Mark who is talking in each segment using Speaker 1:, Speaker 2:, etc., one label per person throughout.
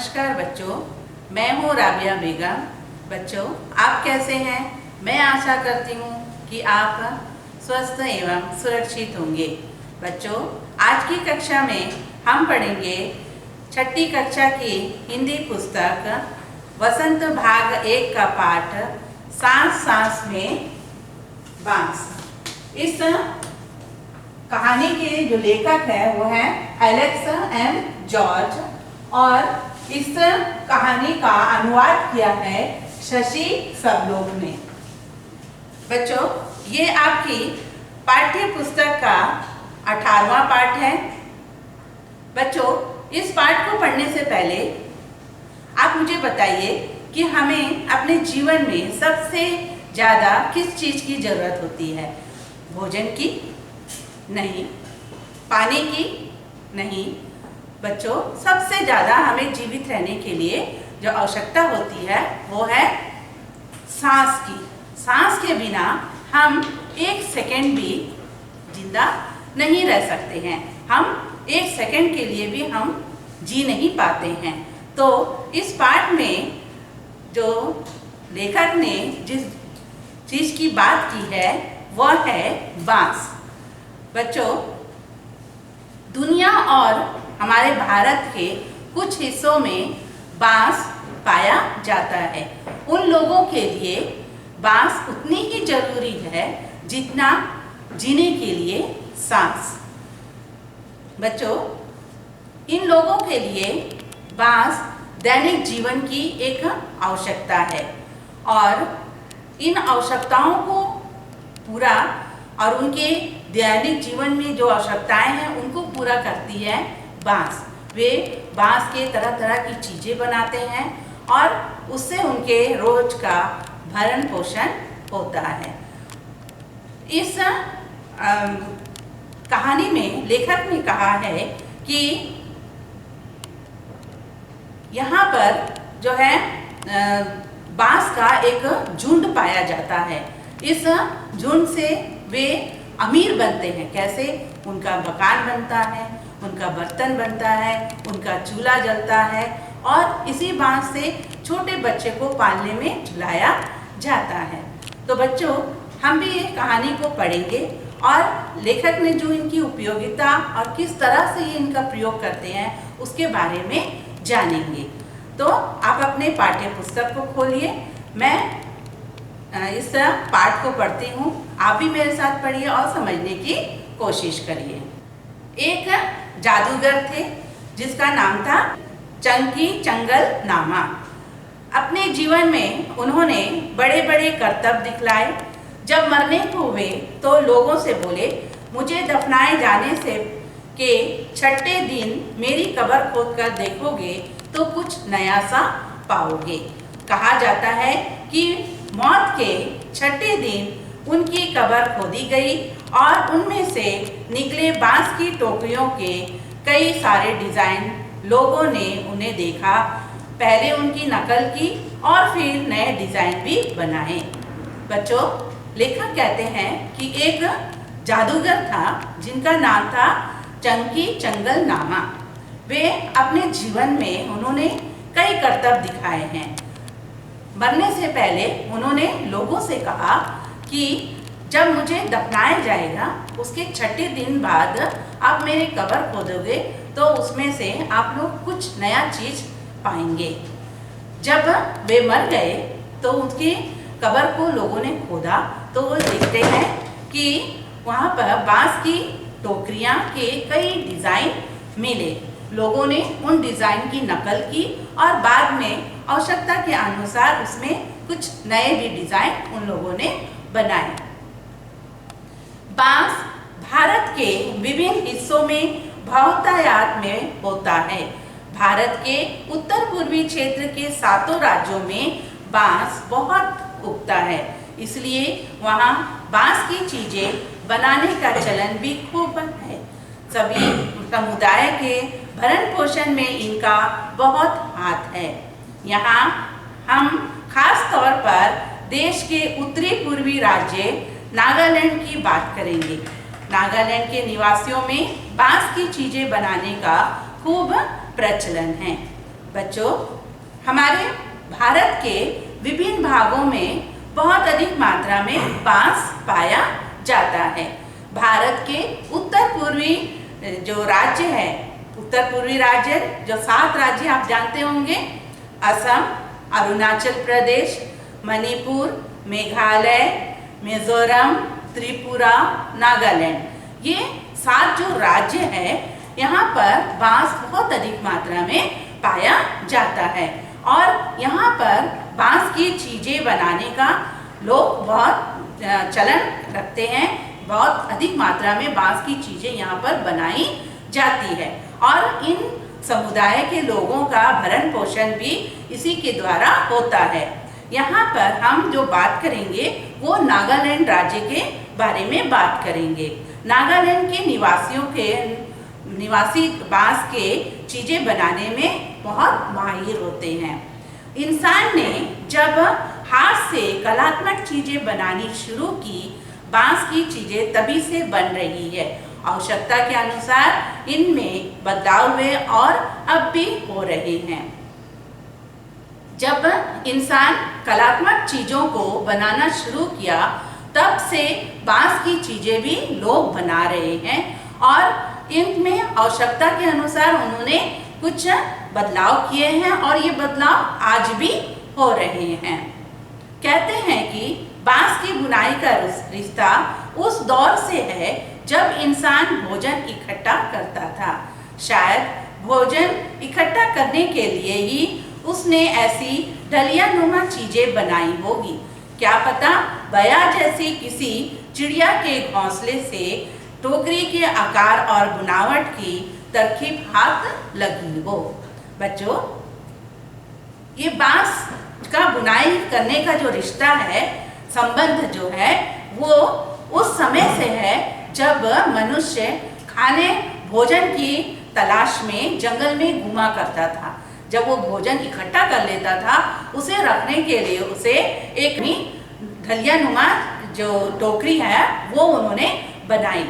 Speaker 1: नमस्कार बच्चों, मैं हूँ राबिया बेगम। बच्चों, आप कैसे हैं? मैं आशा करती हूँ कि आप स्वस्थ एवं सुरक्षित होंगे। बच्चों, आज की कक्षा में हम पढ़ेंगे छठी कक्षा की हिंदी पुस्तक वसंत भाग 1 का पाठ सांस सांस में बांस। इस कहानी के जो लेखक है वो है एलेक्स एम जॉर्ज और इस कहानी का अनुवाद किया है शशि सबलोक ने। बच्चों, ये आपकी पाठ्य पुस्तक का 18वां पाठ है। बच्चों, इस पाठ को पढ़ने से पहले आप मुझे बताइए कि हमें अपने जीवन में सबसे ज़्यादा किस चीज़ की ज़रूरत होती है? भोजन की? नहीं। पानी की? नहीं। बच्चों, सबसे ज़्यादा हमें जीवित रहने के लिए जो आवश्यकता होती है वो है सांस की। सांस के बिना हम 1 सेकंड भी जिंदा नहीं रह सकते हैं। हम 1 सेकंड के लिए भी हम जी नहीं पाते हैं। तो इस पाठ में जो लेखक ने जिस चीज़ की बात की है वह है बांस। बच्चों, दुनिया और हमारे भारत के कुछ हिस्सों में बांस पाया जाता है। उन लोगों के लिए बांस उतनी ही जरूरी है जितना जीने के लिए सांस। बच्चों, इन लोगों के लिए बांस दैनिक जीवन की एक आवश्यकता है और इन आवश्यकताओं को पूरा और उनके दैनिक जीवन में जो आवश्यकताएं हैं उनको पूरा करती है बांस। वे बांस के तरह तरह की चीज़ें बनाते हैं और उससे उनके रोज का भरण पोषण होता है। इस कहानी में लेखक ने कहा है कि यहाँ पर जो है बांस का एक झुंड पाया जाता है। इस झुंड से वे अमीर बनते हैं। कैसे? उनका मकान बनता है, उनका बर्तन बनता है, उनका चूल्हा जलता है और इसी बांस से छोटे बच्चे को पालने में झुलाया जाता है। तो बच्चों, हम भी ये कहानी को पढ़ेंगे और लेखक ने जो इनकी उपयोगिता और किस तरह से ये इनका प्रयोग करते हैं उसके बारे में जानेंगे। तो आप अपने पाठ्य पुस्तक को खोलिए। मैं इस पाठ को पढ़ती हूँ, आप भी मेरे साथ पढ़िए और समझने की कोशिश करिए। एक जादूगर थे जिसका नाम था चंकी चंगल नामा। अपने जीवन में उन्होंने बड़े बड़े करतब दिखलाए। जब मरने को हुए तो लोगों से बोले, मुझे दफनाए जाने से के छठे दिन मेरी कब्र खोद कर देखोगे तो कुछ नया सा पाओगे। कहा जाता है कि मौत के छठे दिन उनकी कब्र खोदी गई और उनमें से निकले बांस की टोकरियों के कई सारे डिज़ाइन लोगों ने उन्हें देखा। पहले उनकी नकल की और फिर नए डिज़ाइन भी बनाए। बच्चों, लेखक कहते हैं कि एक जादूगर था जिनका नाम था चंकी चंगल नामा। वे अपने जीवन में उन्होंने कई करतब दिखाए हैं। मरने से पहले उन्होंने लोगों से कहा कि जब मुझे दफनाया जाएगा उसके छठे दिन बाद आप मेरी कब्र खोदोगे तो उसमें से आप लोग कुछ नया चीज़ पाएंगे। जब वे मर गए तो उनकी कब्र को लोगों ने खोदा तो वो देखते हैं कि वहाँ पर बांस की टोकरियाँ के कई डिज़ाइन मिले। लोगों ने उन डिज़ाइन की नकल की और बाद में आवश्यकता के अनुसार उसमें कुछ नए भी डिज़ाइन उन लोगों ने बनाए। बांस भारत के विभिन्न हिस्सों में बहुतायत में होता है। भारत के उत्तर पूर्वी क्षेत्र के 7 राज्यों में बांस बहुत उगता है, इसलिए वहाँ बांस की चीज़ें बनाने का चलन भी खूब है। सभी समुदाय के भरण पोषण में इनका बहुत हाथ है। यहाँ हम खास तौर पर देश के उत्तरी पूर्वी राज्य नागालैंड की बात करेंगे। नागालैंड के निवासियों में बांस की चीज़ें बनाने का खूब प्रचलन है। बच्चों, हमारे भारत के विभिन्न भागों में बहुत अधिक मात्रा में बांस पाया जाता है। भारत के उत्तर पूर्वी जो राज्य है, उत्तर पूर्वी राज्य जो 7 राज्य आप जानते होंगे, असम, अरुणाचल प्रदेश, मणिपुर, मेघालय, मिजोरम, त्रिपुरा, नागालैंड, ये 7 जो राज्य है, यहाँ पर बांस बहुत अधिक मात्रा में पाया जाता है और यहाँ पर बांस की चीजें बनाने का लोग बहुत चलन रखते हैं। बहुत अधिक मात्रा में बांस की चीजें यहाँ पर बनाई जाती है और इन समुदाय के लोगों का भरण पोषण भी इसी के द्वारा होता है। यहाँ पर हम जो बात करेंगे वो नागालैंड राज्य के बारे में बात करेंगे। नागालैंड के निवासी बांस के चीजें बनाने में बहुत माहिर होते हैं। इंसान ने जब हाथ से कलात्मक चीजें बनानी शुरू की, बांस की चीजें तभी से बन रही है। आवश्यकता के अनुसार इनमें बदलाव हुए और अब भी हो रहे हैं। जब इंसान कलात्मक चीजों को बनाना शुरू किया, तब से बांस की चीजें भी लोग बना रहे हैं और इनमें आवश्यकता के अनुसार उन्होंने कुछ बदलाव किए हैं और ये बदलाव आज भी हो रहे हैं। कहते हैं कि बांस की बुनाई का रिश्ता उस दौर से है जब इंसान भोजन इकट्ठा करता था। शायद भोजन इकट्ठा करने के लिए ही उसने ऐसी डलिया नुमा चीजें बनाई होगी। क्या पता बया जैसी किसी चिड़िया के घोंसले से टोकरी के आकार और बनावट की तरकीब हाथ लगी हो। बच्चों, ये बांस का बुनाई करने का जो रिश्ता है, संबंध जो है, वो उस समय से है जब मनुष्य खाने भोजन की तलाश में जंगल में घूमा करता था। जब वो भोजन इकट्ठा कर लेता था, उसे रखने के लिए उसे एक ढलिया नुमा जो टोकरी है वो उन्होंने बनाई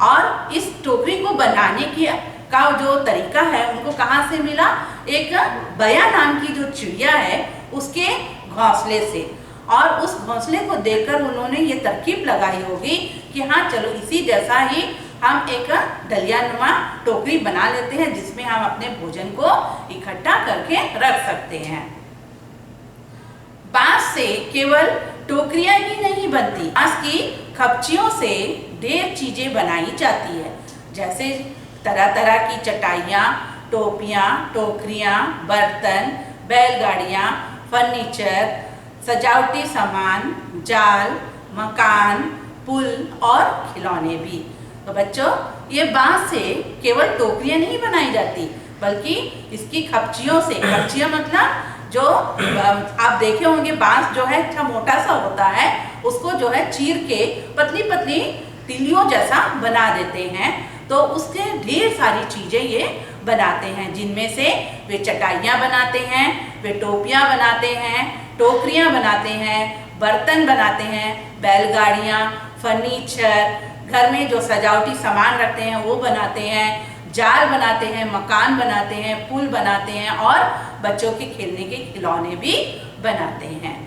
Speaker 1: और इस टोकरी को बनाने की का जो तरीका है उनको कहाँ से मिला? एक बया नाम की जो चिड़िया है उसके घोंसले से। और उस घोंसले को देखकर उन्होंने ये तरकीब लगाई होगी कि हाँ चलो इसी जैसा ही हम एक डलिया नुमा टोकरी बना लेते हैं जिसमें हम अपने भोजन को इकट्ठा करके रख सकते हैं। बांस से केवल टोकरियां ही नहीं बनती, बांस की खपचियों से ढेर चीजें बनाई जाती है, जैसे तरह तरह की चटाइयाँ, टोपियाँ, टोकरियाँ, बर्तन, बैलगाड़ियाँ, फर्नीचर, सजावटी सामान, जाल, मकान, पुल और खिलौने भी। तो बच्चों, ये बांस से केवल टोकरियां नहीं बनाई जाती बल्कि इसकी खपचियों से, खपचियां मतलब जो आप देखे होंगे बांस जो है अच्छा मोटा सा होता है, उसको जो है चीर के पतली पतली तिलियों जैसा बना देते हैं। तो उसके ढेर सारी चीजें ये बनाते हैं, जिनमें से वे चटाइयाँ बनाते हैं, वे टोपियाँ बनाते हैं, टोकरियाँ बनाते हैं, बर्तन बनाते हैं, बैलगाड़ियाँ, फर्नीचर, घर में जो सजावटी सामान रखते हैं वो बनाते हैं, जाल बनाते हैं, मकान बनाते हैं, पुल बनाते हैं और बच्चों के खेलने के खिलौने भी बनाते हैं।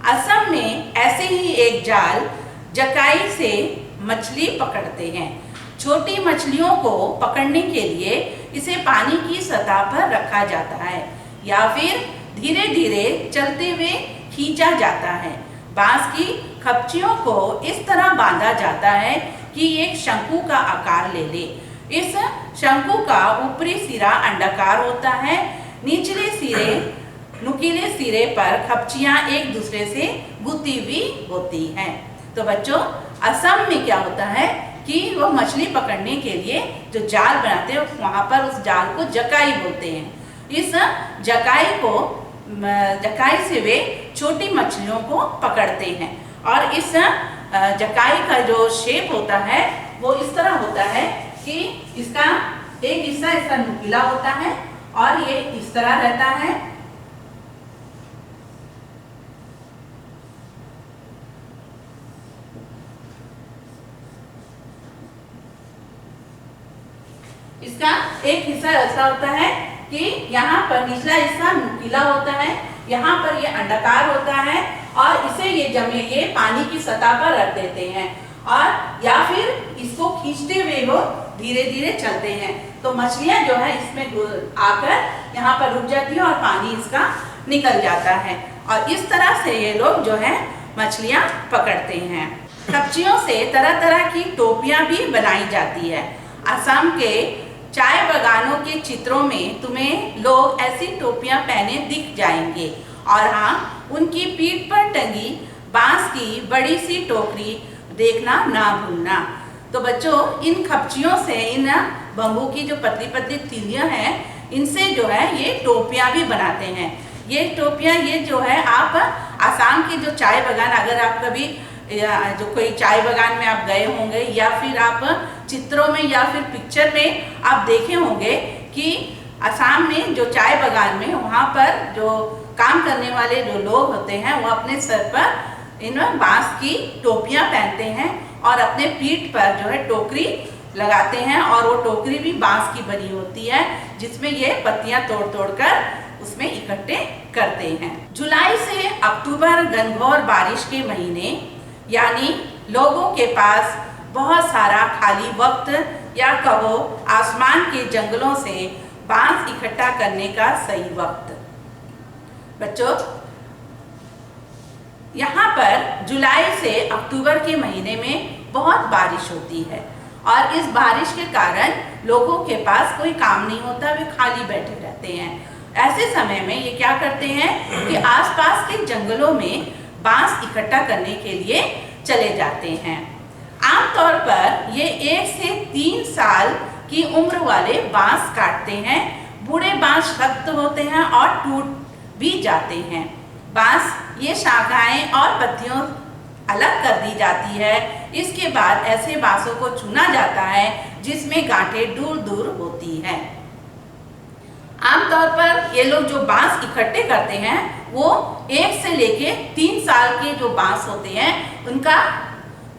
Speaker 1: असम में ऐसे ही एक जाल जकाई से मछली पकड़ते हैं। छोटी मछलियों को पकड़ने के लिए इसे पानी की सतह पर रखा जाता है या फिर धीरे धीरे चलते हुए खींचा जाता है। बांस की खपचियों को इस तरह बांधा जाता है कि एक शंकु का आकार ले ले। इस शंकु का ऊपरी सिरा अंडाकार होता है, निचले सिरे नुकीले सिरे पर खपचियां एक दूसरे से गुथी हुई होती हैं। तो बच्चों, असम में क्या होता है कि वो मछली पकड़ने के लिए जो जाल बनाते हैं वहाँ पर उस जाल को जकाई बोलते हैं। इस जकाई से वे छोटी मछलियों को पकड़ते हैं और इस जकाई का जो शेप होता है वो इस तरह होता है कि इसका एक हिस्सा इसका नुकीला होता है और ये इस तरह रहता है। इसका एक हिस्सा ऐसा होता है कि यहाँ पर निचला हिस्सा नुकीला होता है, यहाँ पर ये अंडाकार होता है और इसे ये पानी की सतह पर रख देते हैं और या फिर इसको खींचते हुए वो धीरे धीरे चलते हैं। तो मछलियाँ जो है इसमें आकर यहाँ पर रुक जाती है और पानी इसका निकल जाता है और इस तरह से ये लोग जो है मछलियाँ पकड़ते हैं। खपचियों से तरह तरह की टोपियाँ भी बनाई जाती है। असम के चाय बागानों के चित्रों में तुम्हें लोग ऐसी टोपियाँ पहने दिख जाएंगे और हाँ, उनकी पीठ पर टंगी बांस की बड़ी सी टोकरी देखना ना भूलना। तो बच्चों, इन खपचियों से, इन बम्बू की जो पतली पतली तीलियां हैं, इनसे जो है ये टोपियां भी बनाते हैं। ये टोपियां ये जो है आप आसाम के जो चाय बागान, अगर आप कभी जो कोई चाय बागान में आप गए होंगे या फिर आप चित्रों में या फिर पिक्चर में आप देखे होंगे कि आसाम में जो चाय बागान में वहाँ पर जो काम करने वाले जो लोग होते हैं वो अपने सर पर इन बांस की टोपियां पहनते हैं और अपने पीठ पर जो है टोकरी लगाते हैं और वो टोकरी भी बांस की बनी होती है जिसमें ये पत्तियां तोड़ तोड़ कर उसमें इकट्ठे करते हैं। जुलाई से अक्टूबर घनघोर बारिश के महीने, यानी लोगों के पास बहुत सारा खाली वक्त या कहो आसमान के जंगलों से बांस इकट्ठा करने का सही वक्त। बच्चों, यहाँ पर जुलाई से अक्टूबर के महीने में बहुत बारिश होती है और इस बारिश के कारण लोगों के पास कोई काम नहीं होता, वे खाली बैठे रहते हैं। ऐसे समय में ये क्या करते हैं कि आसपास के जंगलों में बांस इकट्ठा करने के लिए चले जाते हैं। आमतौर पर ये 1 से 3 साल की उम्र वाले बांस काटते हैं। बूढ़े बांस सख्त होते हैं और टूट भी जाते हैं। बांस ये शाखाएं और पत्तियों अलग कर दी जाती है। इसके बाद ऐसे बांसों को चुना जाता है जिसमें गांठें दूर दूर होती हैं। आमतौर पर ये लोग जो बांस इकट्ठे करते हैं वो 1 से लेके 3 साल के जो बांस होते हैं उनका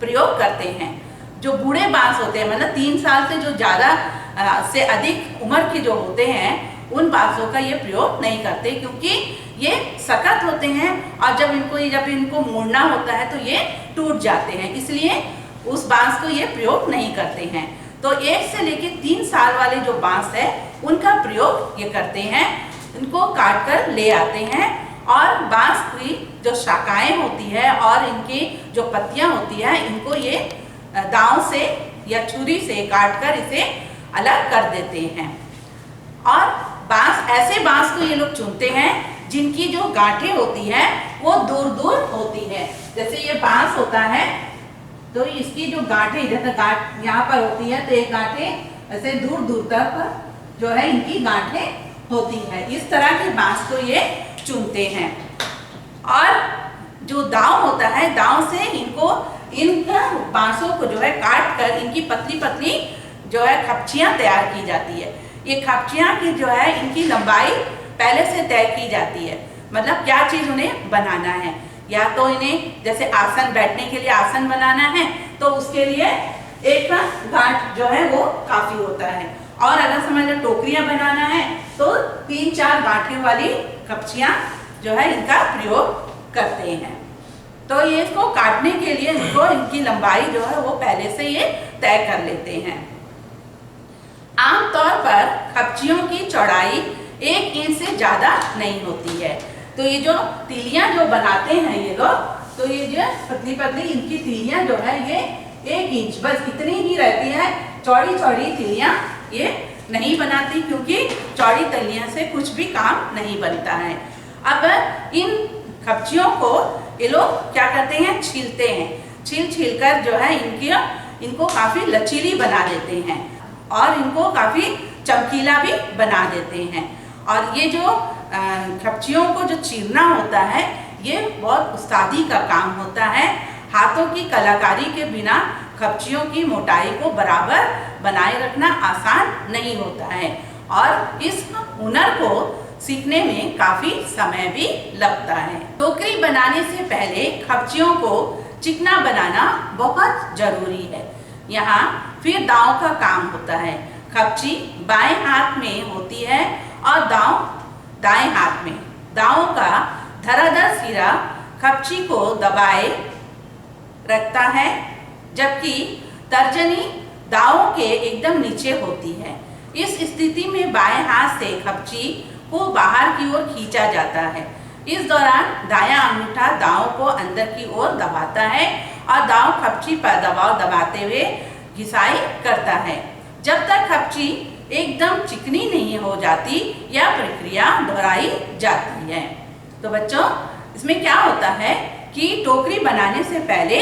Speaker 1: प्रयोग करते हैं। जो बूढ़े बांस होते हैं, मतलब 3 साल से जो ज़्यादा से अधिक उम्र के जो होते हैं, उन बांसों का ये प्रयोग नहीं करते क्योंकि ये सख्त होते हैं और जब इनको मोड़ना होता है तो ये टूट जाते हैं, इसलिए उस बांस को ये प्रयोग नहीं करते हैं। तो 1 से लेके 3 साल वाले जो बांस है उनका प्रयोग ये करते हैं। इनको काट कर ले आते हैं और बांस की जो शाखाएं होती है और इनकी जो पत्तियां होती है, इनको ये दांव से या छुरी से काट कर इसे अलग कर देते हैं। और ऐसे बांस को ये लोग चुनते हैं जिनकी जो गांठें होती है वो दूर दूर होती है। जैसे ये बांस होता है तो इसकी जो गांठें, जैसे गांठ यहाँ पर होती है तो एक गांठें ऐसे दूर दूर तक जो है इनकी गांठें होती है। इस तरह के बांस को ये चुनते हैं। और जो दांव होता है, दांव से इन बांसों को जो है काट कर इनकी पतली पतली जो है खपचियां तैयार की जाती है। ये खपचियां की जो है इनकी लंबाई पहले से तय की जाती है, मतलब क्या चीज उन्हें बनाना है। या तो इन्हें जैसे आसन, बैठने के लिए आसन बनाना है तो उसके लिए एक गांठ जो है वो काफी होता है। और अगर समझ लो टोकरियां बनाना है तो 3-4 गांठें वाली कपचियां जो है इनका प्रयोग करते हैं। तो ये इसको काटने के लिए इनकी लंबाई जो है वो पहले से ये तय कर लेते हैं। आमतौर पर कपचियों की चौड़ाई 1 इंच से ज्यादा नहीं होती है। तो ये जो तीलियां जो बनाते हैं ये लोग, तो ये जो पतली पतली इनकी तीलियां जो है ये 1 इंच बस इतनी ही रहती है। चौड़ी चौड़ी तीलियां ये नहीं बनाती क्योंकि चौड़ी तीलियां से कुछ भी काम नहीं बनता है। अब इन कपचियों को ये लोग क्या करते हैं, छीलते हैं। छील कर जो है इनको काफी लचीली बना देते हैं और इनको काफी चमकीला भी बना देते हैं। और ये जो कपचियों को जो चीरना होता है ये बहुत उस्तादी का काम होता है। हाथों की कलाकारी के बिना कपचियों की मोटाई को बराबर बनाए रखना आसान नहीं होता है और इस हुनर को सीखने में काफी समय भी लगता है। टोकरी बनाने से पहले कपचियों को चिकना बनाना बहुत जरूरी है। यहाँ फिर दांव का काम होता है। कपची बाएं हाथ में होती है और दांव दाएं हाथ में। दांव का धराधर सिरा खपची को दबाए रखता है, जबकि तर्जनी दांव के एकदम नीचे होती है। इस स्थिति में बाएं हाथ से खपची को बाहर की ओर खींचा जाता है। इस दौरान दायां अंगूठा दांव को अंदर की ओर दबाता है और दांव खपची पर दबाव दबाते हुए घिसाई करता है जब तक खपची एकदम चिकनी नहीं हो जाती। यह प्रक्रिया दोहराई जाती है। तो बच्चों, इसमें क्या होता है कि टोकरी बनाने से पहले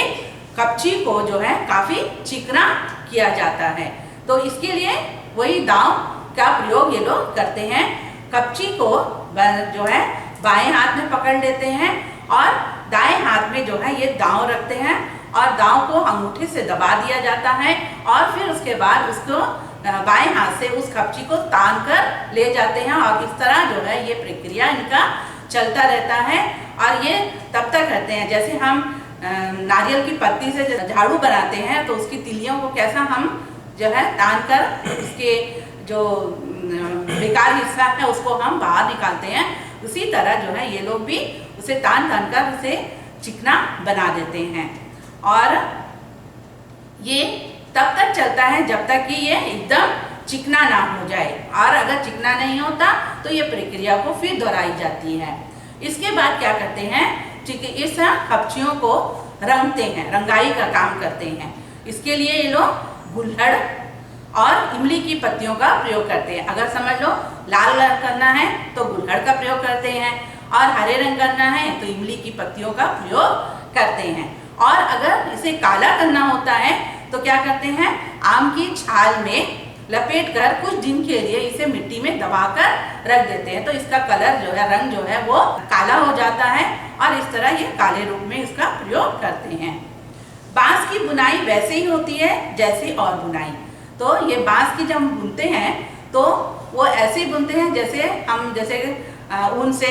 Speaker 1: खपची को जो है काफी चिकना किया जाता है। तो इसके लिए वही दांव का प्रयोग ये लोग करते हैं। खपची को जो है बाएं हाथ में पकड़ लेते हैं और दाएं हाथ में जो है ये दांव रखते हैं और दांव को अंगूठे से दबा दिया जाता है और फिर उसके बाद उसको बाएं हाथ से उस खपची को तान कर ले जाते हैं और इस तरह जो है ये प्रक्रिया इनका चलता रहता है। और ये तब तक रहते हैं जैसे हम नारियल की पत्ती से झाड़ू बनाते हैं तो उसकी तिलियों को कैसा हम जो है तान कर उसके जो बेकार हिस्सा है उसको हम बाहर निकालते हैं, उसी तरह जो है ये लोग भी उसे तान कर उसे चिकना बना देते हैं। और ये तब तक चलता है जब तक कि ये एकदम चिकना ना हो जाए, और अगर चिकना नहीं होता तो ये प्रक्रिया को फिर दोहराई जाती है। इसके बाद क्या करते हैं, इस खपचियों को रंगते हैं, रंगाई का काम करते हैं। इसके लिए ये लोग गुल्हड़ और इमली की पत्तियों का प्रयोग करते हैं। अगर समझ लो लाल रंग करना है तो गुल्हड़ का प्रयोग करते हैं और हरे रंग करना है तो इमली की पत्तियों का प्रयोग करते हैं। और अगर इसे काला करना होता है तो क्या करते हैं, आम की छाल में लपेट कर कुछ दिन के लिए इसे मिट्टी में दबाकर रख देते हैं तो इसका कलर जो है, रंग जो है वो काला हो जाता है और इस तरह ये काले रूप में इसका प्रयोग करते हैं। बांस की बुनाई वैसे ही होती है जैसे और बुनाई। तो ये बांस की जब हम बुनते हैं तो वो ऐसे ही बुनते हैं जैसे हम ऊन से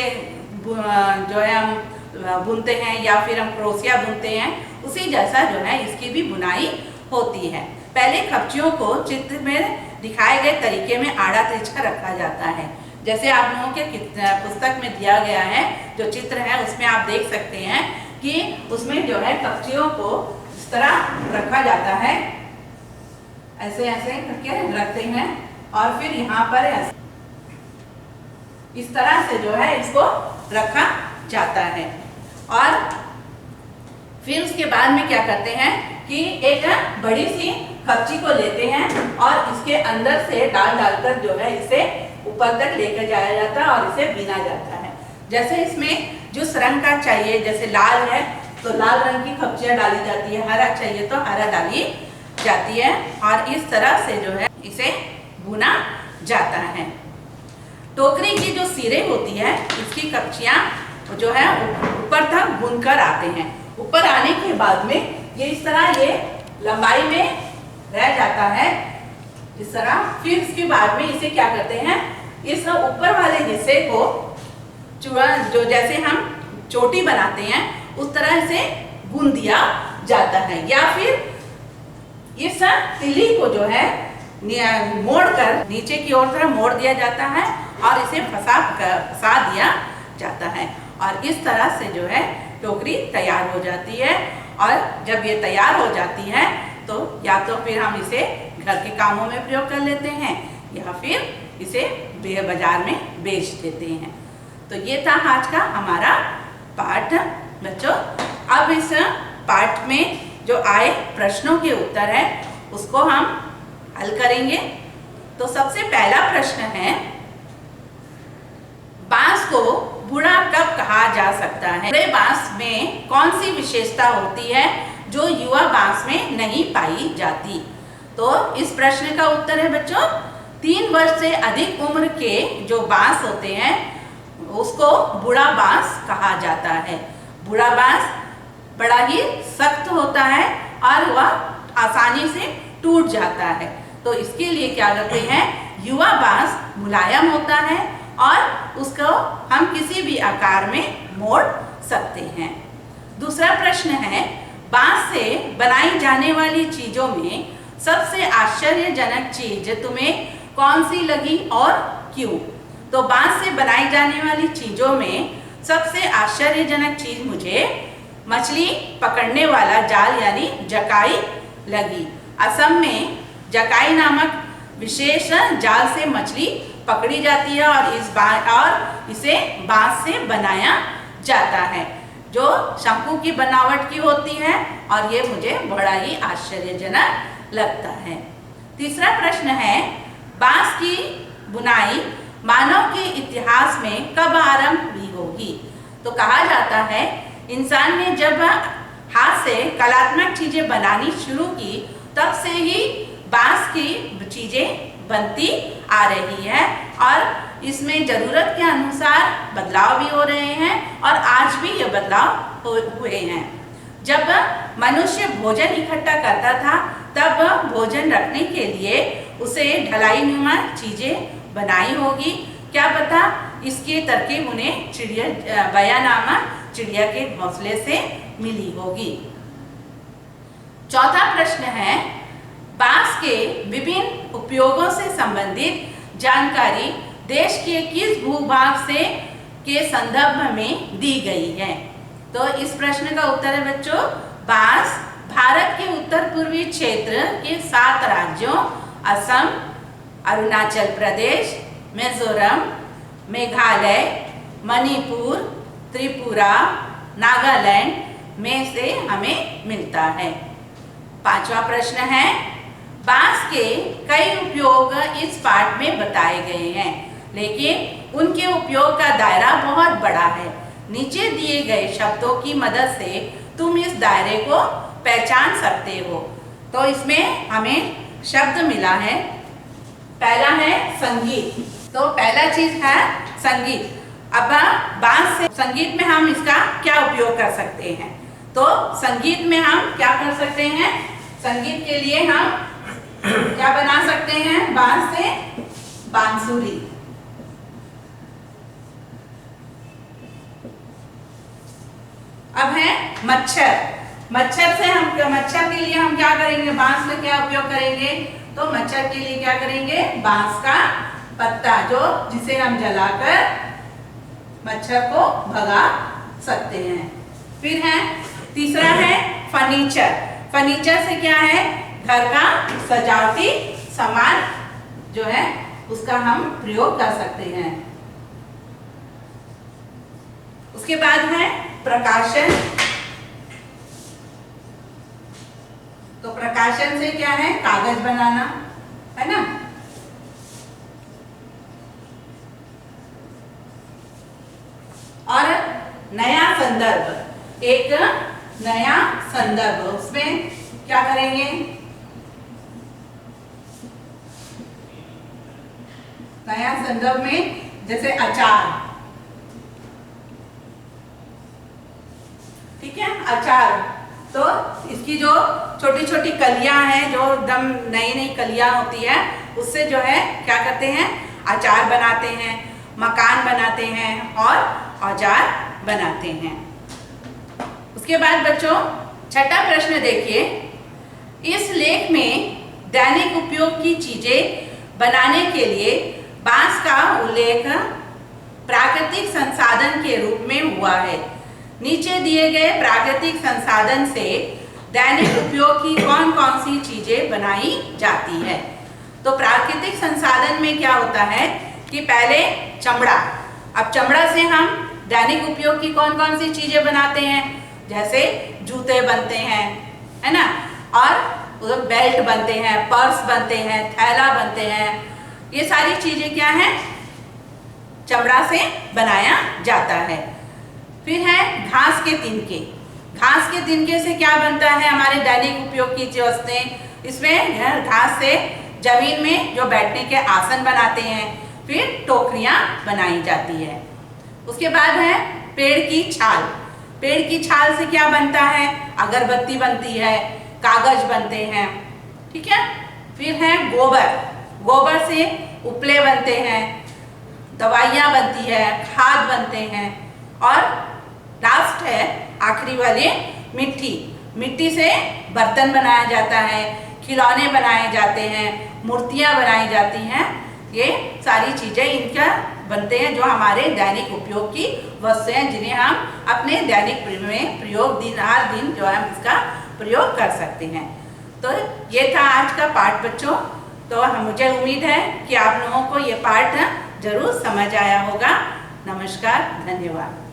Speaker 1: जो है हम बुनते हैं या फिर हम क्रोशिया बुनते हैं, उसी जैसा जो है इसकी भी बुनाई होती है। पहले खपचियों को चित्र में दिखाए गए तरीके में आड़ा तिरछा रखा जाता है। जैसे आप लोगों के पुस्तक में दिया गया है जो चित्र है उसमें आप देख सकते हैं कि उसमें जो है खपचियों को इस तरह रखा जाता है, ऐसे ऐसे करके रखते हैं और फिर यहाँ पर ऐसे इस तरह से जो है इसको रखा जाता है। और फिर उसके बाद में क्या करते हैं कि एक बड़ी सी खपची को लेते हैं और इसके अंदर से डालकर जो है इसे ऊपर तक लेकर जाया जाता है और इसे बिना जाता है। जैसे इसमें जिस रंग का चाहिए, जैसे लाल है तो लाल रंग की खपचियाँ डाली जाती है, हरा चाहिए तो हरा डाली जाती है और इस तरह से जो है इसे बुना जाता है। टोकरी की जो सिरे होती है इसकी कपचियाँ जो है ऊपर तक बुनकर आते हैं। ऊपर आने के बाद में ये इस तरह ये लंबाई में रह जाता है इस तरह। फिर इसके बाद में इसे क्या करते हैं, इस ऊपर वाले हिस्से को जो जैसे हम चोटी बनाते हैं उस तरह से बुन दिया जाता है, या फिर इस तिली को जो है मोड़ कर नीचे की ओर तरफ मोड़ दिया जाता है और इसे फंसा दिया जाता है और इस तरह से जो है टोकरी तैयार हो जाती है। और जब ये तैयार हो जाती है तो या तो फिर हम इसे घर के कामों में प्रयोग कर लेते हैं या फिर इसे बाजार में बेच देते हैं। तो ये था आज का हमारा पाठ बच्चों। अब इस पाठ में जो आए प्रश्नों के उत्तर है उसको हम हल करेंगे। तो सबसे पहला प्रश्न है, बांस को बूढ़ा कब कहा जा सकता है? बूढ़े बांस में कौन सी विशेषता होती है जो युवा बांस में नहीं पाई जाती? तो इस प्रश्न का उत्तर है बच्चों, 3 वर्ष से अधिक उम्र के जो बांस होते हैं उसको बूढ़ा बांस कहा जाता है। बूढ़ा बांस बड़ा ही सख्त होता है और वह आसानी से टूट जाता है। तो इसके लिए क्या करते हैं, युवा बांस मुलायम होता है और उसको हम किसी भी आकार में मोड़ सकते हैं। दूसरा प्रश्न है, बांस से बनाई जाने वाली चीजों में सबसे आश्चर्यजनक चीज तुम्हें कौन सी लगी और क्यों? तो बांस से बनाई जाने वाली चीजों में सबसे आश्चर्यजनक चीज मुझे मछली पकड़ने वाला जाल यानी जकाई लगी। असम में जकाई नामक विशेष जाल से मछली पकड़ी जाती है और इसे बांस से बनाया जाता है, जो शंकु की बनावट की होती है, और ये मुझे बड़ा ही आश्चर्यजनक लगता है। तीसरा प्रश्न है, बांस की बुनाई मानव के इतिहास में कब आरंभ हुई होगी? तो कहा जाता है इंसान ने जब हाथ से कलात्मक चीजें बनानी शुरू की तब से ही बांस की चीजें बनती आ रही है, और इसमें जरूरत के अनुसार बदलाव भी हो रहे हैं और आज भी ये बदलाव हुए हैं। जब मनुष्य भोजन इकट्ठा करता था तब भोजन रखने के लिए उसे ढलाईनुमा चीजें बनाई होगी। क्या पता इसकी तरकीब उन्हें बया नामक चिड़िया के घोंसले से मिली होगी। चौथा प्रश्न है, बांस के विभिन्न उपयोगों से संबंधित जानकारी देश के किस भूभाग से के संदर्भ में दी गई है? तो इस प्रश्न का उत्तर है बच्चों, बांस भारत के उत्तर पूर्वी क्षेत्र के 7 राज्यों असम, अरुणाचल प्रदेश, मिजोरम, मेघालय, मणिपुर, त्रिपुरा, नागालैंड में से हमें मिलता है। पांचवा प्रश्न है, बांस के कई उपयोग इस पाठ में बताए गए हैं, लेकिन उनके उपयोग का दायरा बहुत बड़ा है। नीचे दिए गए शब्दों की मदद से तुम इस दायरे को पहचान सकते हो। तो इसमें हमें शब्द मिला है, पहला है संगीत। तो पहला चीज है संगीत। अब बांस से संगीत में हम इसका क्या उपयोग कर सकते हैं? तो संगीत में हम क्या कर सकते हैं? संगीत के लिए हम क्या बना सकते हैं? बांस से बांसुरी। अब है मच्छर। मच्छर के लिए हम क्या करेंगे? बांस में क्या उपयोग करेंगे? तो मच्छर के लिए क्या करेंगे? बांस का पत्ता, जिसे हम जलाकर मच्छर को भगा सकते हैं। फिर है तीसरा है फर्नीचर। फर्नीचर से क्या है? घर का सजावटी सामान जो है उसका हम प्रयोग कर सकते हैं। उसके बाद है प्रकाशन। तो प्रकाशन से क्या है? कागज बनाना, है ना। और नया संदर्भ, एक नया संदर्भ, उसमें क्या करेंगे? नया संदर्भ में जैसे अचार, ठीक है, अचार। तो इसकी जो छोटी छोटी कलियां हैं, जो एकदम नई नई कलियां होती है, उससे जो है क्या करते हैं? अचार बनाते हैं, मकान बनाते हैं और औजार बनाते हैं। उसके बाद बच्चों छठा प्रश्न देखिए, इस लेख में दैनिक उपयोग की चीजें बनाने के लिए बांस का उल्लेख प्राकृतिक संसाधन के रूप में हुआ है। नीचे दिए गए प्राकृतिक संसाधन से दैनिक उपयोग की कौन कौन सी चीजें बनाई जाती है? तो प्राकृतिक संसाधन में क्या होता है कि पहले चमड़ा। अब चमड़ा से हम दैनिक उपयोग की कौन कौन सी चीजें बनाते हैं? जैसे जूते बनते हैं, है ना, और बेल्ट बनते हैं, पर्स बनते हैं, थैला बनते हैं। ये सारी चीजें क्या हैं? चमड़ा से बनाया जाता है। फिर है घास के तिनके। घास के तिनके से क्या बनता है? हमारे दैनिक उपयोग की वस्तुएं। इसमें घास से जमीन में जो बैठने के आसन बनाते हैं, फिर टोकरियां बनाई जाती है। उसके बाद है पेड़ की छाल। पेड़ की छाल से क्या बनता है? अगरबत्ती बनती है, कागज बनते हैं, ठीक है। फिर है गोबर। गोबर से उपले बनते हैं, दवाइयाँ बनती है, खाद बनते हैं। और लास्ट है आखिरी वाली मिट्टी। मिट्टी से बर्तन बनाया जाता है, खिलौने बनाए जाते हैं, मूर्तियाँ बनाई जाती हैं। ये सारी चीज़ें इनका बनते हैं, जो हमारे दैनिक उपयोग की वस्तुएं हैं, जिन्हें हम अपने दैनिक में प्रयोग हर दिन जो है हम इसका प्रयोग कर सकते हैं। तो ये था आज का पाठ बच्चों। तो मुझे उम्मीद है कि आप लोगों को ये पाठ जरूर समझ आया होगा। नमस्कार, धन्यवाद।